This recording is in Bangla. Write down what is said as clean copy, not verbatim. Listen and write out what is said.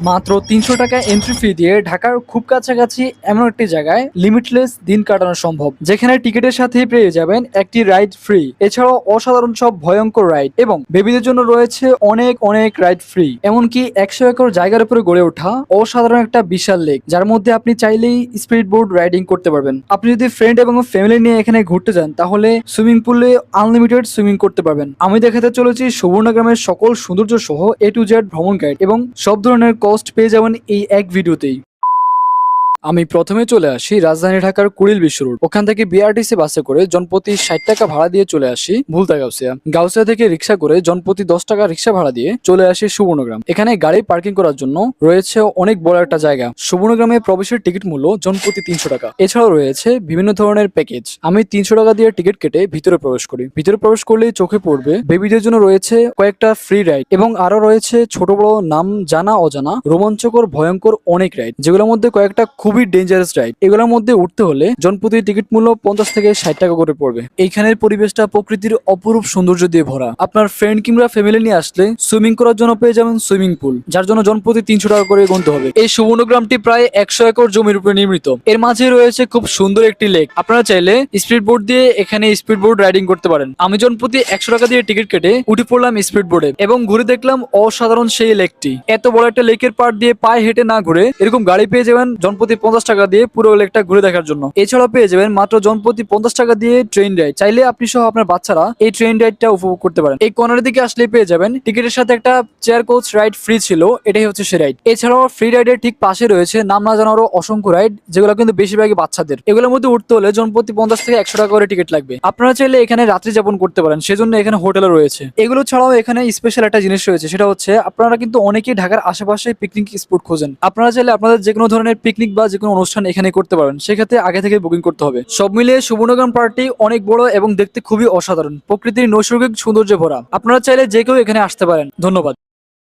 মাত্র ৩০০ টাকা এন্ট্রি ফি দিয়ে ঢাকার খুব কাছাকাছি এমন একটি জায়গায় লিমিটলেস দিন কাটানো সম্ভব, যেখানে টিকিটের সাথে পেয়ে যাবেন একটি রাইড ফ্রি, এছাড়াও অসাধারণ সব ভয়ঙ্কর রাইড এবং বেবিদের জন্য রয়েছে অনেক অনেক রাইড ফ্রি। এমনকি ১০০ একর জায়গার উপরে গড়ে ওঠা অসাধারণ একটা বিশাল লেক, যার মধ্যে আপনি চাইলেই স্পিড বোর্ড রাইডিং করতে পারবেন। আপনি যদি ফ্রেন্ড এবং ফ্যামিলি নিয়ে এখানে ঘুরতে যান তাহলে সুইমিং পুলে আনলিমিটেড সুইমিং করতে পারবেন। আমি দেখাতে চলেছি সুবর্ণগ্রামের সকল সৌন্দর্য সহ A to Z ভ্রমণ গাইড এবং সব ধরনের কস্ট পেয়ে যাবেন এই এক ভিডিওতেই। আমি প্রথমে চলে আসি রাজধানী ঢাকার কুড়িল বিশ্ব রোড। ওখান থেকে বিআরটিসি বাসে করে জনপ্রতি ৬০ টাকা ভাড়া দিয়ে চলে আসি ভুলতা গাউসিয়া। গাউসিয়া থেকে রিক্সা করে জনপ্রতি ১০ টাকা রিক্সা ভাড়া দিয়ে চলে আসি সুবর্ণগ্রাম। এখানে গাড়ি পার্কিং করার জন্য রয়েছে অনেক বড় একটা জায়গা। সুবর্ণগ্রামে প্রবেশের টিকিট মূল্য জনপ্রতি ৩০০ টাকা। এছাড়াও রয়েছে বিভিন্ন ধরনের প্যাকেজ। আমি ৩০০ টাকা দিয়ে টিকিট কেটে ভিতরে প্রবেশ করি। ভিতরে প্রবেশ করলেই চোখে পড়বে বেবিদের জন্য রয়েছে কয়েকটা ফ্রি রাইড এবং আরো রয়েছে ছোট বড় নাম জানা অজানা রোমাঞ্চকর ভয়ঙ্কর অনেক রাইড, যেগুলোর মধ্যে কয়েকটা খুবই ডেঞ্জারাস রাইড। এগুলোর মধ্যে উঠতে হলে জনপ্রতি টিকিট মূল্য ৫০ থেকে ৬০ টাকা করে পড়বে। এইখানের পরিবেশটা প্রকৃতির অপরূপ সৌন্দর্য দিয়ে ভরা। আপনার ফ্রেন্ড কিংবা ফ্যামিলি নিয়ে আসলে সুইমিং করার জন্য পেয়ে যাবেন সুইমিং পুল, যার জন্য জনপ্রতি ৩০০ টাকা করে গুনতে হবে। এই সুবর্ণগ্রামটি প্রায় ১০০ একর জমির উপরে নির্মিত। এর মাঝে রয়েছে খুব সুন্দর একটি লেক। আপনারা চাইলে স্পিড বোর্ড দিয়ে এখানে স্পিড বোর্ড রাইডিং করতে পারেন। আমি জনপ্রতি ১০০ টাকা দিয়ে টিকিট কেটে উঠে পড়লাম স্পিড বোর্ডে এবং ঘুরে দেখলাম অসাধারণ সেই লেকটি। এত বড় একটা লেকের পাড় দিয়ে পায়ে হেঁটে না ঘুরে এরকম গাড়ি পেয়ে যাবেন জনপ্রতি ৫০ টাকা দিয়ে পুরো লেকটা ঘুরে দেখার জন্য। এছাড়াও পেয়ে যাবেন মাত্র জনপ্রতি ৫০ টাকা দিয়ে ট্রেন রাইড। চাইলে আপনি সহ আপনার বাচ্চারা এই ট্রেন রাইডটা উপভোগ করতে পারেন। এই কর্নারের দিকে আসলে পেয়ে যাবেন টিকিটের সাথে একটা চেয়ার কোচ রাইড ফ্রি ছিল, এটাই হচ্ছে সে রাইড। এছাড়াও ফ্রি রাইডের ঠিক পাশে রয়েছে নাম না জানারও অসংখ্য রাইড, যেগুলো কিন্তু বেশিরভাগই বাচ্চাদের। এগুলোর মধ্যে উঠতে হলে জনপ্রতি ৫০ থেকে ১০০ টাকা করে টিকিট লাগবে। আপনারা চাইলে এখানে রাত্রি যাপন করতে পারেন, সেজন্য এখানে হোটেলও রয়েছে। এগুলো ছাড়াও এখানে স্পেশাল একটা জিনিস রয়েছে, সেটা হচ্ছে আপনারা কিন্তু অনেকেই ঢাকার আশেপাশে পিকনিক স্পট খোঁজেন। আপনারা চাইলে আপনাদের যে কোনো ধরনের পিকনিক বা যে কোনো অনুষ্ঠান এখানে করতে পারবেন, সেক্ষেত্রে আগে থেকে বুকিং করতে হবে। সব মিলিয়ে সুবর্ণগ্রাম পার্কটি অনেক বড় এবং দেখতে খুবই অসাধারণ, প্রকৃতির নৈসর্গিক সৌন্দর্যে ভরা। আপনারা চাইলে যে কেউ এখানে আসতে পারেন। ধন্যবাদ।